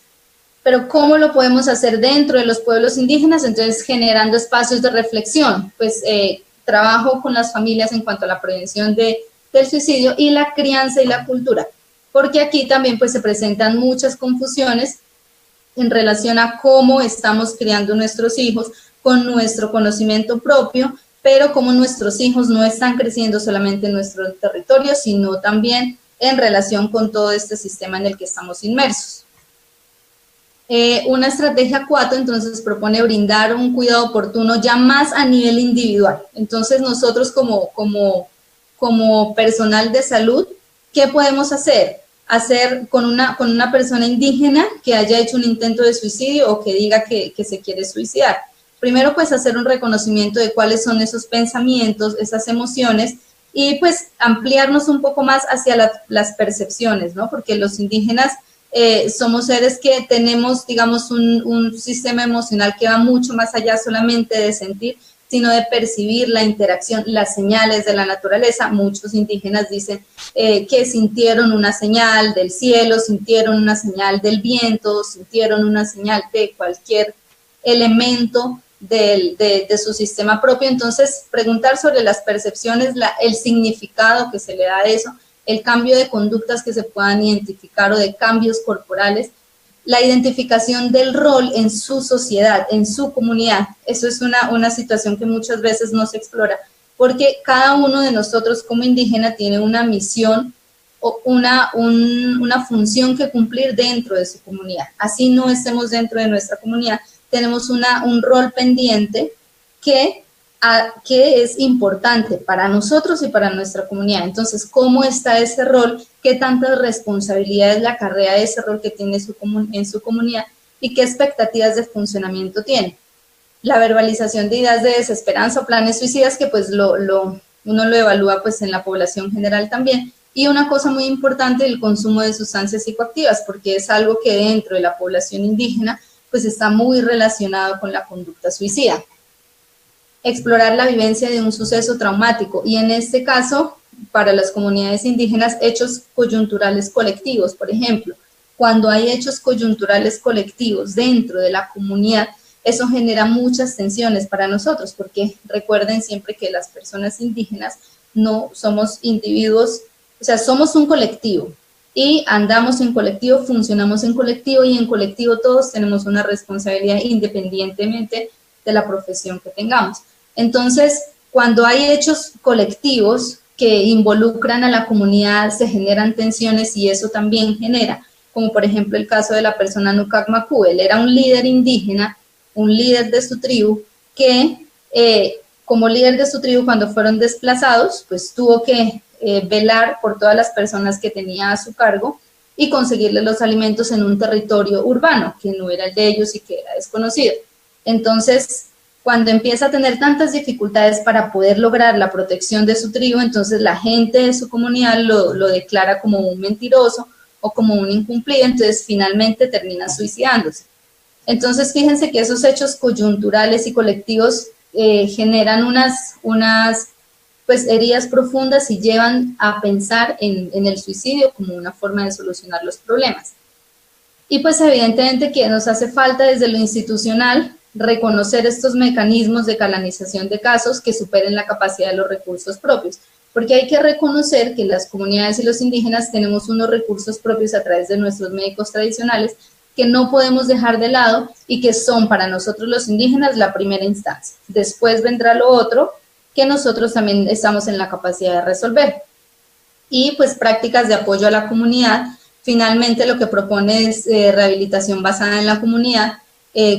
Speaker 3: Pero ¿cómo lo podemos hacer dentro de los pueblos indígenas? Entonces, generando espacios de reflexión, pues trabajo con las familias en cuanto a la prevención del suicidio y la crianza y la cultura, porque aquí también pues se presentan muchas confusiones en relación a cómo estamos criando nuestros hijos con nuestro conocimiento propio, pero cómo nuestros hijos no están creciendo solamente en nuestro territorio, sino también en relación con todo este sistema en el que estamos inmersos. Una estrategia 4, entonces, propone brindar un cuidado oportuno ya más a nivel individual. Entonces, nosotros como personal de salud, ¿qué podemos hacer? Hacer con una persona indígena que haya hecho un intento de suicidio o que diga que se quiere suicidar. Primero, pues, hacer un reconocimiento de cuáles son esos pensamientos, esas emociones, y pues ampliarnos un poco más hacia las percepciones, ¿no? Porque los indígenas somos seres que tenemos, digamos, un sistema emocional que va mucho más allá solamente de sentir, sino de percibir la interacción, las señales de la naturaleza. Muchos indígenas dicen que sintieron una señal del cielo, sintieron una señal del viento, sintieron una señal de cualquier elemento de su sistema propio. Entonces, preguntar sobre las percepciones, el significado que se le da a eso, el cambio de conductas que se puedan identificar o de cambios corporales, la identificación del rol en su sociedad, en su comunidad. Eso es una situación que muchas veces no se explora, porque cada uno de nosotros como indígena tiene una misión o una función que cumplir dentro de su comunidad. Así no estemos dentro de nuestra comunidad, tenemos un rol pendiente que es importante para nosotros y para nuestra comunidad. Entonces, ¿cómo está ese rol? ¿Qué tantas responsabilidades le acarrea ese rol que tiene en su comunidad? ¿Y qué expectativas de funcionamiento tiene? La verbalización de ideas de desesperanza o planes suicidas, que pues uno lo evalúa pues en la población general también. Y una cosa muy importante, el consumo de sustancias psicoactivas, porque es algo que dentro de la población indígena pues está muy relacionado con la conducta suicida. Explorar la vivencia de un suceso traumático, y en este caso, para las comunidades indígenas, hechos coyunturales colectivos. Por ejemplo, cuando hay hechos coyunturales colectivos dentro de la comunidad, eso genera muchas tensiones para nosotros, porque recuerden siempre que las personas indígenas no somos individuos, o sea, somos un colectivo, y andamos en colectivo, funcionamos en colectivo, y en colectivo todos tenemos una responsabilidad independientemente de la profesión que tengamos. Entonces, cuando hay hechos colectivos que involucran a la comunidad, se generan tensiones, y eso también genera, como por ejemplo el caso de la persona Nukak Maku. Él era un líder indígena, un líder de su tribu, que como líder de su tribu, cuando fueron desplazados, pues tuvo que velar por todas las personas que tenía a su cargo y conseguirles los alimentos en un territorio urbano que no era el de ellos y que era desconocido. Entonces, cuando empieza a tener tantas dificultades para poder lograr la protección de su tribu, entonces la gente de su comunidad lo declara como un mentiroso o como un incumplido, entonces finalmente termina suicidándose. Entonces, fíjense que esos hechos coyunturales y colectivos generan unas pues, heridas profundas y llevan a pensar en el suicidio como una forma de solucionar los problemas. Y pues evidentemente que nos hace falta desde lo institucional reconocer estos mecanismos de canalización de casos que superen la capacidad de los recursos propios, porque hay que reconocer que las comunidades y los indígenas tenemos unos recursos propios a través de nuestros médicos tradicionales que no podemos dejar de lado y que son para nosotros los indígenas la primera instancia. Después vendrá lo otro que nosotros también estamos en la capacidad de resolver. Y pues prácticas de apoyo a la comunidad. Finalmente lo que propone es rehabilitación basada en la comunidad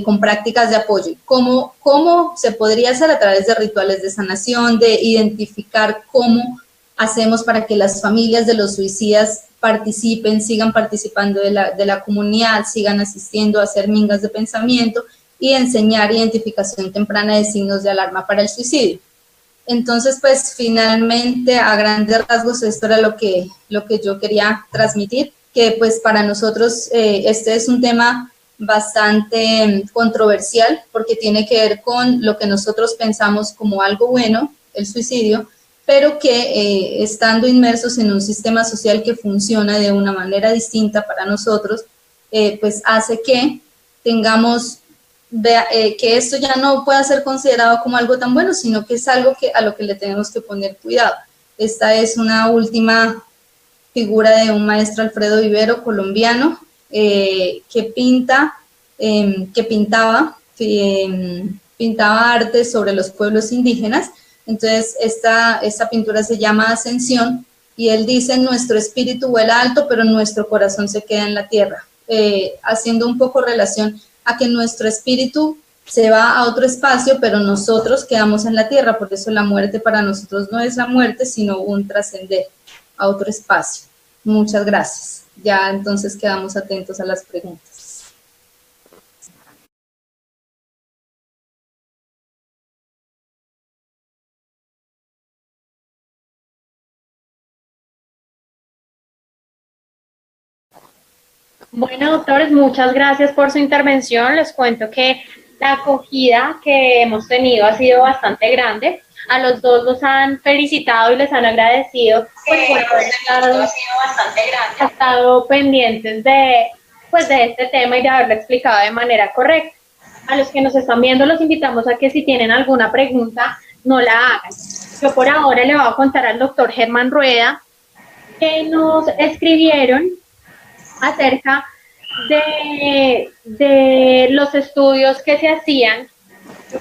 Speaker 3: con prácticas de apoyo. ¿Cómo se podría hacer? A través de rituales de sanación, de identificar cómo hacemos para que las familias de los suicidas participen, sigan participando de la comunidad, sigan asistiendo a hacer mingas de pensamiento y enseñar identificación temprana de signos de alarma para el suicidio. Entonces, pues finalmente, a grandes rasgos, esto era lo que yo quería transmitir, que pues para nosotros este es un tema bastante controversial porque tiene que ver con lo que nosotros pensamos como algo bueno, el suicidio, pero que estando inmersos en un sistema social que funciona de una manera distinta para nosotros, pues hace que tengamos, que esto ya no pueda ser considerado como algo tan bueno, sino que es algo a lo que le tenemos que poner cuidado. Esta es una última figura de un maestro Alfredo Vivero, colombiano, que pintaba arte sobre los pueblos indígenas. Entonces, esta pintura se llama Ascensión, y él dice: nuestro espíritu vuela alto, pero nuestro corazón se queda en la tierra, haciendo un poco relación a que nuestro espíritu se va a otro espacio, pero nosotros quedamos en la tierra. Por eso la muerte para nosotros no es la muerte, sino un trascender a otro espacio. Muchas gracias. Ya entonces quedamos atentos a las preguntas.
Speaker 1: Bueno, doctores, muchas gracias por su intervención. Les cuento que la acogida que hemos tenido ha sido bastante grande. A los dos los han felicitado y les han agradecido pues, por haber estado pendientes de este tema y de haberlo explicado de manera correcta. A los que nos están viendo los invitamos a que si tienen alguna pregunta no la hagan. Yo por ahora le voy a contar al doctor Germán Rueda que nos escribieron acerca de los estudios que se hacían.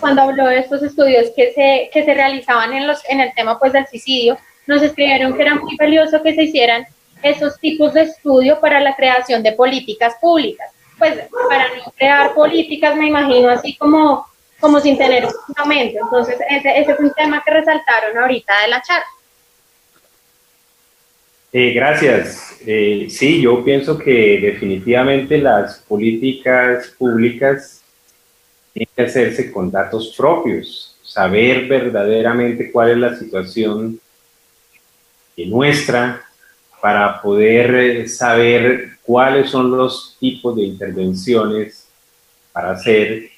Speaker 1: Cuando habló de estos estudios que se realizaban en el tema pues del suicidio, nos escribieron que era muy valioso que se hicieran esos tipos de estudio para la creación de políticas públicas. Pues para no crear políticas, me imagino, así como sin tener un fundamento. Entonces, ese es un tema que resaltaron ahorita de la charla.
Speaker 2: Gracias. Sí, yo pienso que definitivamente las políticas públicas tienen que hacerse con datos propios, saber verdaderamente cuál es la situación nuestra para poder saber cuáles son los tipos de intervenciones para hacer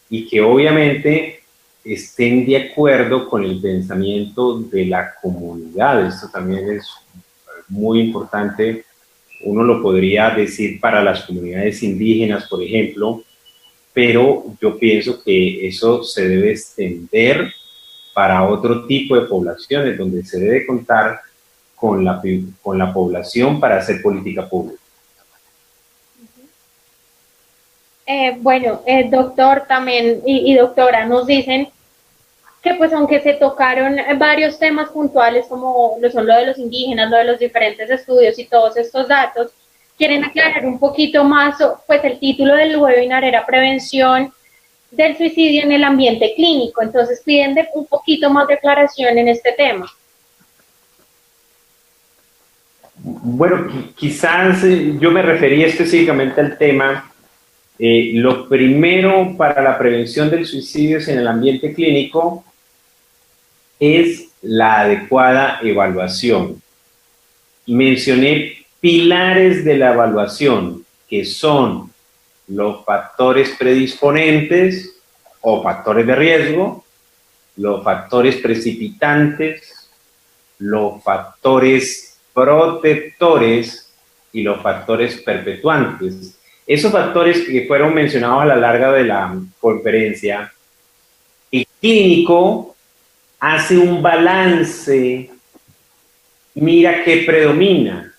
Speaker 2: y que obviamente estén de acuerdo con el pensamiento de la comunidad. Esto también es muy importante. Uno lo podría decir para las comunidades indígenas, por ejemplo, pero yo pienso que eso se debe extender para otro tipo de poblaciones, donde se debe contar con la población para hacer política pública.
Speaker 1: Doctor también y doctora, nos dicen que pues aunque se tocaron varios temas puntuales como lo son lo de los indígenas, lo de los diferentes estudios y todos estos datos, quieren aclarar un poquito más, pues el título del webinar era Prevención del Suicidio en el Ambiente Clínico, entonces piden un poquito más de aclaración en este tema.
Speaker 2: Bueno, quizás yo me refería específicamente al tema. Lo primero para la prevención del suicidio en el ambiente clínico es la adecuada evaluación. Mencioné pilares de la evaluación, que son los factores predisponentes o factores de riesgo, los factores precipitantes, los factores protectores y los factores perpetuantes. Esos factores que fueron mencionados a lo largo de la conferencia, el clínico hace un balance, mira qué predomina.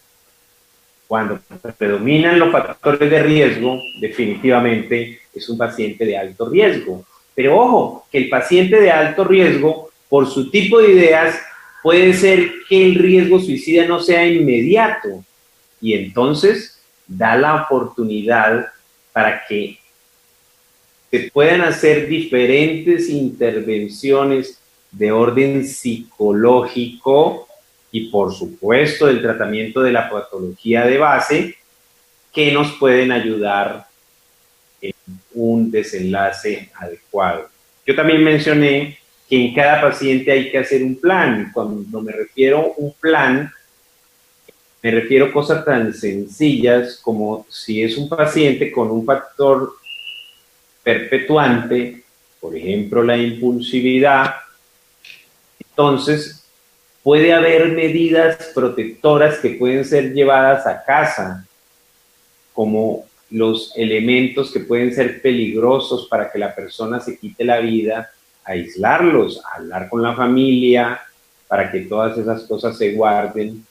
Speaker 2: Cuando predominan los factores de riesgo, definitivamente es un paciente de alto riesgo. Pero ojo, que el paciente de alto riesgo, por su tipo de ideas, puede ser que el riesgo suicida no sea inmediato. Y entonces da la oportunidad para que se puedan hacer diferentes intervenciones de orden psicológico y, por supuesto, del tratamiento de la patología de base que nos pueden ayudar en un desenlace adecuado. Yo también mencioné que en cada paciente hay que hacer un plan. Cuando me refiero a un plan, me refiero a cosas tan sencillas como si es un paciente con un factor perpetuante, por ejemplo, la impulsividad, entonces puede haber medidas protectoras que pueden ser llevadas a casa, como los elementos que pueden ser peligrosos para que la persona se quite la vida, aislarlos, hablar con la familia, para que todas esas cosas se guarden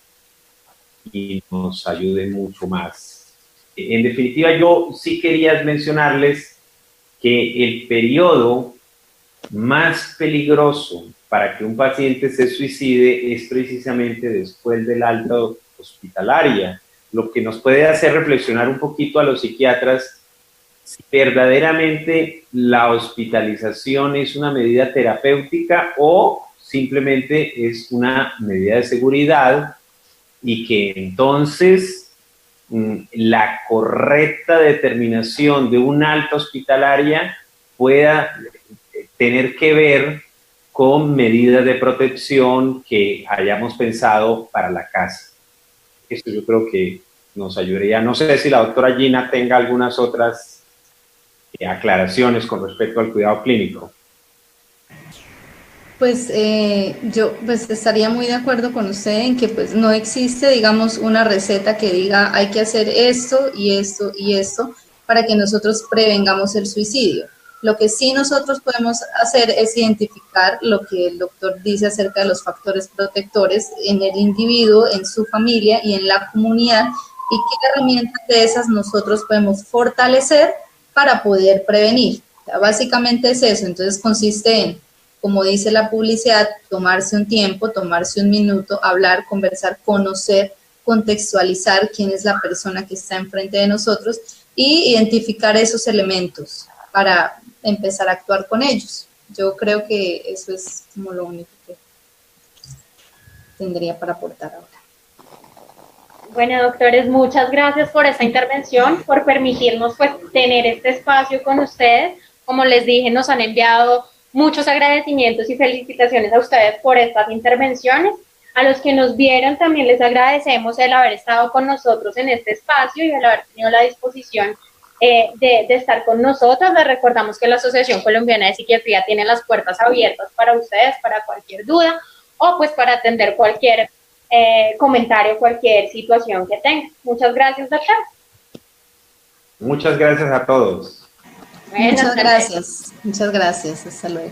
Speaker 2: y nos ayuden mucho más. En definitiva, yo sí quería mencionarles que el periodo más peligroso para que un paciente se suicide es precisamente después del alta hospitalaria, lo que nos puede hacer reflexionar un poquito a los psiquiatras si verdaderamente la hospitalización es una medida terapéutica o simplemente es una medida de seguridad y que entonces la correcta determinación de una alta hospitalaria pueda tener que ver con medidas de protección que hayamos pensado para la casa. Esto yo creo que nos ayudaría. No sé si la doctora Gina tenga algunas otras aclaraciones con respecto al cuidado clínico.
Speaker 3: Pues yo pues estaría muy de acuerdo con usted en que pues no existe, digamos, una receta que diga hay que hacer esto y esto y esto para que nosotros prevengamos el suicidio. Lo que sí nosotros podemos hacer es identificar lo que el doctor dice acerca de los factores protectores en el individuo, en su familia y en la comunidad, y qué herramientas de esas nosotros podemos fortalecer para poder prevenir. O sea, básicamente es eso. Entonces consiste en, como dice la publicidad, tomarse un tiempo, tomarse un minuto, hablar, conversar, conocer, contextualizar quién es la persona que está enfrente de nosotros y identificar esos elementos para empezar a actuar con ellos. Yo creo que eso es como lo único que tendría para aportar ahora.
Speaker 1: Bueno, doctores, muchas gracias por esta intervención, por permitirnos pues tener este espacio con ustedes. Como les dije, nos han enviado muchos agradecimientos y felicitaciones a ustedes por estas intervenciones. A los que nos vieron también les agradecemos el haber estado con nosotros en este espacio y el haber tenido la disposición de estar con nosotros. Les recordamos que la Asociación Colombiana de Psiquiatría tiene las puertas abiertas para ustedes, para cualquier duda o pues para atender cualquier comentario, cualquier situación que tengan. Muchas gracias, doctor.
Speaker 2: Muchas gracias a todos.
Speaker 3: Muchas gracias. Muchas gracias. Hasta luego.